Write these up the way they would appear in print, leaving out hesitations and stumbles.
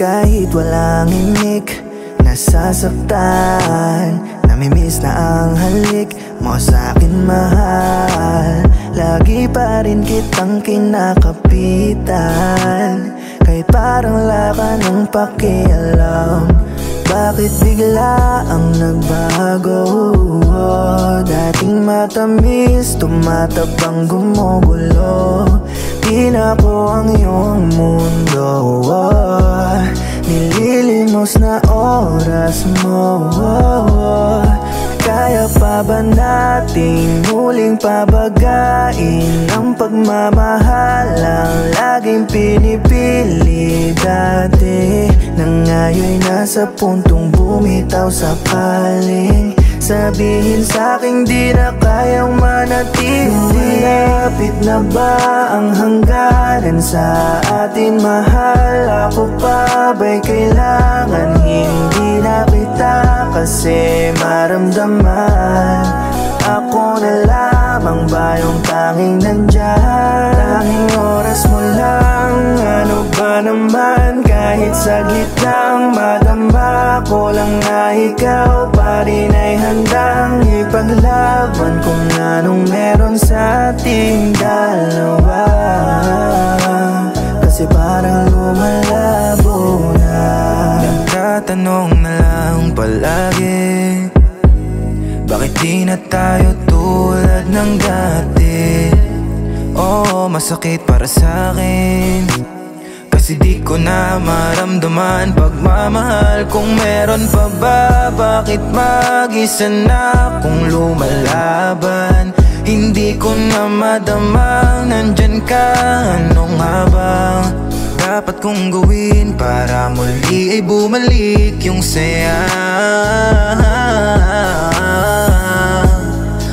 kahit walang imik. Nasasaktan, namimiss na ang halik mo sa'kin, mahal. Lagi pa rin kitang kinakapitan, kahit parang wala ka ng pakialam. Bakit bigla ang nagbago? Dating matamis, tumatabang gumugulo. Di na ko ang iyong mundo. Nililimos na oras mo. Kaya pa ba nating muling pabagain ang pagmamahalang laging pinipili dati, na ngayon'y nasa puntong bumitaw sakaling sabihin sa'king di na kayang manatili? Malapit na ba ang hangganan sa atin, mahal? Ako pa ba'y kailangan? Hindi na kita kasi maramdaman. Ako na lamang ba yung tanging nandyan? Tanging oras mo lang, ano ba naman? Kahit saglit lang, madama ko lang na ikaw pa rin ay handang ipaglaban kung anong meron sa ating dalawa. Kasi parang lumalabo na. Nagtatanong na lang palagi, bakit di na tayo tulad ng dati? Oo, masakit para sa'kin, kasi di ko na maramdaman pagmamahal. Kung meron pa ba, bakit mag-isa na akong lumalaban? Hindi ko na madamang nandyan ka. Anong habang dapat kong gawin para muli ay bumalik yung saya?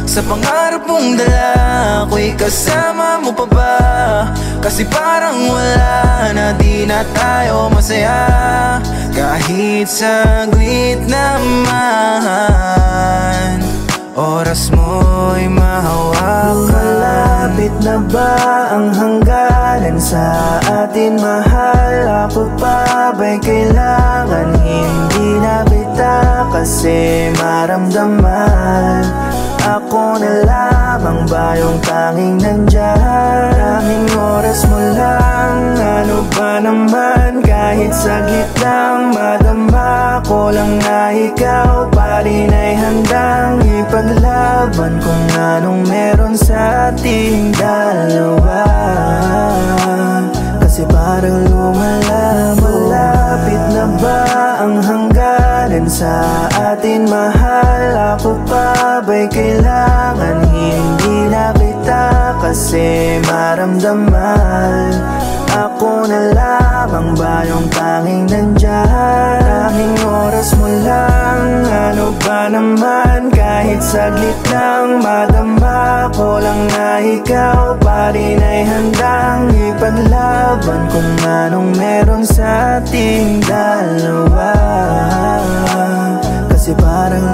Sa pangarap mong dala, ako'y kasama mo pa ba? Kasi parang wala na, di na tayo masaya kahit saglit naman. Oras mo'y mahawakan. Malapit na ba ang hangganan sa atin, mahal? Ako pa ba'y kailangan? Hindi na kita kasi maramdaman. Ako na lamang ba yung tanging nandyan? Tanging oras mo lang, ano ba naman? Kahit saglit lang, madama ko lang na ikaw pa rin ay handang ipaglaban kung anong meron sa ating dalawa. Kasi parang lumalabo. Malapit na ba ang hangganan sa atin, mahal? Ako pa ba'y kailangan? Hindi na kita kasi maramdaman. Ako na lamang ba yung tanging nandyan? Tanging oras mo lang, ano ba naman? Kahit saglit lang, madama ko lang na ikaw pa rin ay handang ipaglaban kung anong meron sa ating dalawa. Kasi parang